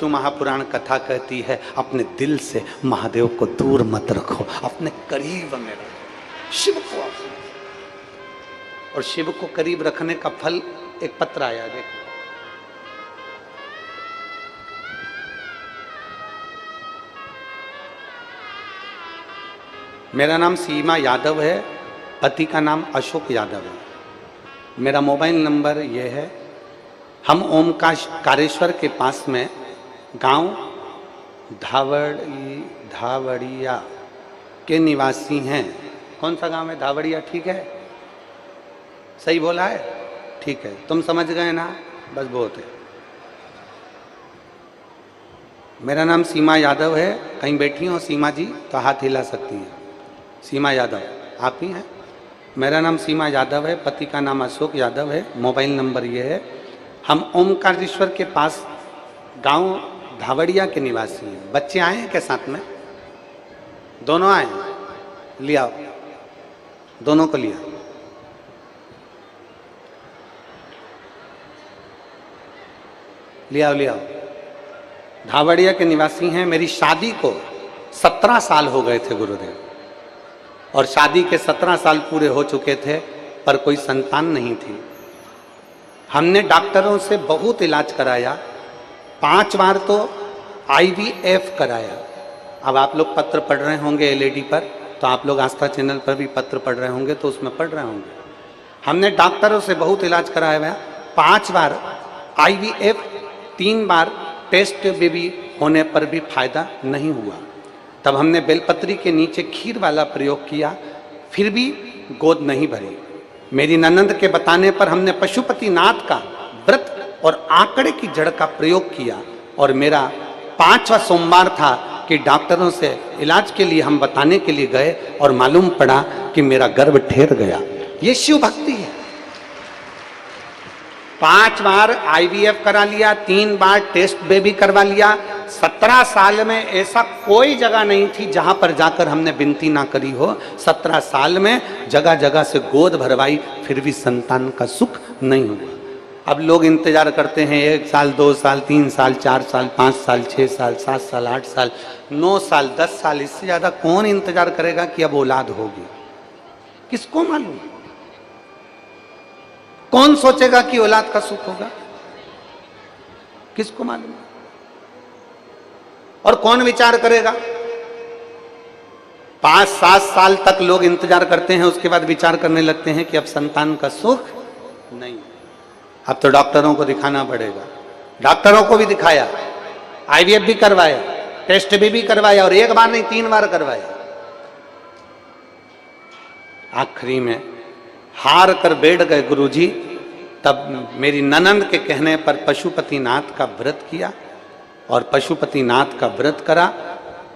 तो महापुराण कथा कहती है अपने दिल से महादेव को दूर मत रखो, अपने करीब में रखो शिव को। और शिव को करीब रखने का फल एक पत्र आया, देखो। मेरा नाम सीमा यादव है, पति का नाम अशोक यादव है। मेरा मोबाइल नंबर ये है। हम ओमकारेश्वर के पास में गांव धावड़िया के निवासी हैं। कौन सा गांव है? धावड़िया, ठीक है? सही बोला है? ठीक है, तुम समझ गए ना, बस बहुत है। मेरा नाम सीमा यादव है। कहीं बैठी हो सीमा जी तो हाथ हिला सकती हैं। सीमा यादव आप ही हैं? मेरा नाम सीमा यादव है, पति का नाम अशोक यादव है। मोबाइल नंबर ये है। हम ओमकारेश्वर के पास गांव धावड़िया के निवासी हैं। बच्चे आए हैं क्या साथ में? दोनों आए हैं? लिया, दोनों को लिया। लिया। धावड़िया के निवासी हैं। मेरी शादी को 17 साल हो गए थे गुरुदेव, और शादी के 17 साल पूरे हो चुके थे पर कोई संतान नहीं थी। हमने डॉक्टरों से बहुत इलाज कराया, 5 बार तो IVF कराया। अब आप लोग पत्र पढ़ रहे होंगे एलईडी पर, तो आप लोग आस्था चैनल पर भी पत्र पढ़ रहे होंगे, तो उसमें पढ़ रहे होंगे। हमने डॉक्टरों से बहुत इलाज कराया हुआ, 5 बार IVF, 3 बार टेस्ट बेबी होने पर भी फायदा नहीं हुआ। तब हमने बेलपत्री के नीचे खीर वाला प्रयोग किया, फिर भी गोद नहीं भरी। मेरी ननंद के बताने पर हमने पशुपतिनाथ का व्रत और आंकड़े की जड़ का प्रयोग किया, और मेरा 5वां सोमवार था कि डॉक्टरों से इलाज के लिए हम बताने के लिए गए, और मालूम पड़ा कि मेरा गर्भ ठेर गया। ये शिव भक्ति है। 5 बार IVF करा लिया, 3 बार टेस्ट बेबी करवा लिया। 17 साल में ऐसा कोई जगह नहीं थी जहां पर जाकर हमने विनती ना करी हो। 17 साल में जगह जगह से गोद भरवाई, फिर भी संतान का सुख नहीं हुआ। अब लोग इंतजार करते हैं 1 साल, 2 साल, 3 साल, 4 साल, 5 साल, 6 साल, 7 साल, 8 साल, 9 साल, 10 साल। इससे ज्यादा कौन इंतजार करेगा कि अब औलाद होगी? किसको मालूम? कौन सोचेगा कि औलाद का सुख होगा? किसको मालूम? और कौन विचार करेगा? 5-7 साल तक लोग इंतजार करते हैं, उसके बाद विचार करने लगते हैं कि अब संतान का सुख नहीं। अब तो डॉक्टरों को दिखाना पड़ेगा। डॉक्टरों को भी दिखाया, IVF भी करवाया, टेस्ट भी करवाया, और 1 बार नहीं 3 बार करवाया। आखिरी में हार कर बैठ गए गुरुजी। तब मेरी ननंद के कहने पर पशुपतिनाथ का व्रत किया, और पशुपतिनाथ का व्रत करा।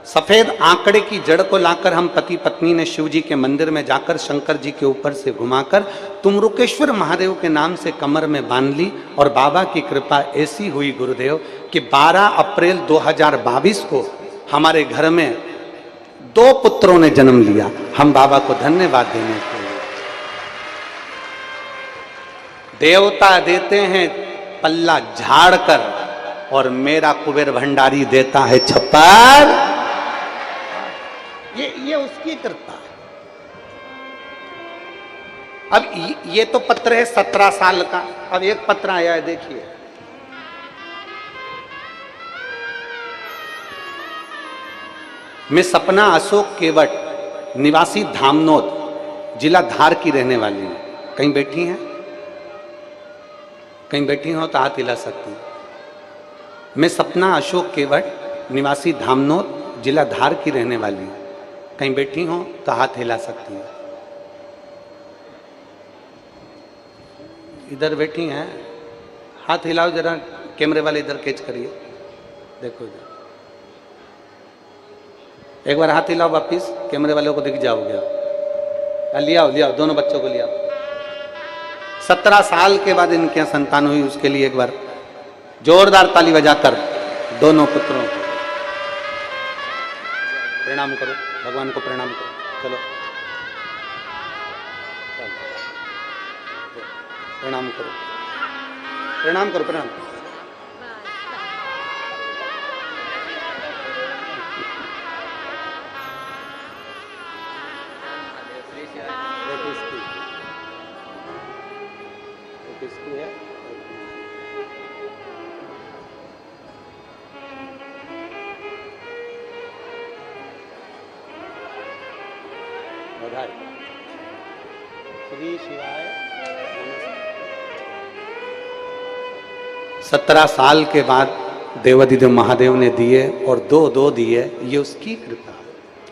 सफेद आंकड़े की जड़ को लाकर हम पति पत्नी ने शिव जी के मंदिर में जाकर शंकर जी के ऊपर से घुमाकर तुमरुकेश्वर महादेव के नाम से कमर में बांध ली। और बाबा की कृपा ऐसी हुई गुरुदेव कि 12 अप्रैल 2022 को हमारे घर में 2 पुत्रों ने जन्म लिया। हम बाबा को धन्यवाद देने के लिए। देवता देते हैं पल्ला झाड़ कर, और मेरा कुबेर भंडारी देता है छप्पर। ये उसकी कृपा है। अब ये तो पत्र है 17 साल का। अब एक पत्र आया है, देखिए। मैं सपना अशोक केवट, निवासी धामनोद, जिला धार की रहने वाली हूं। कहीं बैठी हैं? कहीं बैठी हो तो हाथ हिला सकती हैं। मैं सपना अशोक केवट, निवासी धामनोद, जिला धार की रहने वाली हूं। कहीं बैठी हो तो हाथ हिला सकती हैं। इधर बैठी हैं, हाथ हिलाओ जरा। कैमरे वाले इधर कैच करिए, देखो इधर। एक बार हाथ हिलाओ वापिस, कैमरे वालों को दिख जाओगे। लियाओ दोनों बच्चों को लियाओ। 17 साल के बाद इनके यहाँ संतान हुई, उसके लिए एक बार जोरदार ताली बजाकर दोनों पुत्रों को प्रणाम करो। भगवान को प्रणाम करो। चलो प्रणाम करो, प्रणाम करो, प्रणाम। किसकी है? बधाई। श्री शिवाय नमस्कार। 17 साल के बाद देवाधिदेव महादेव ने दिए और दो दिए, ये उसकी कृपा है।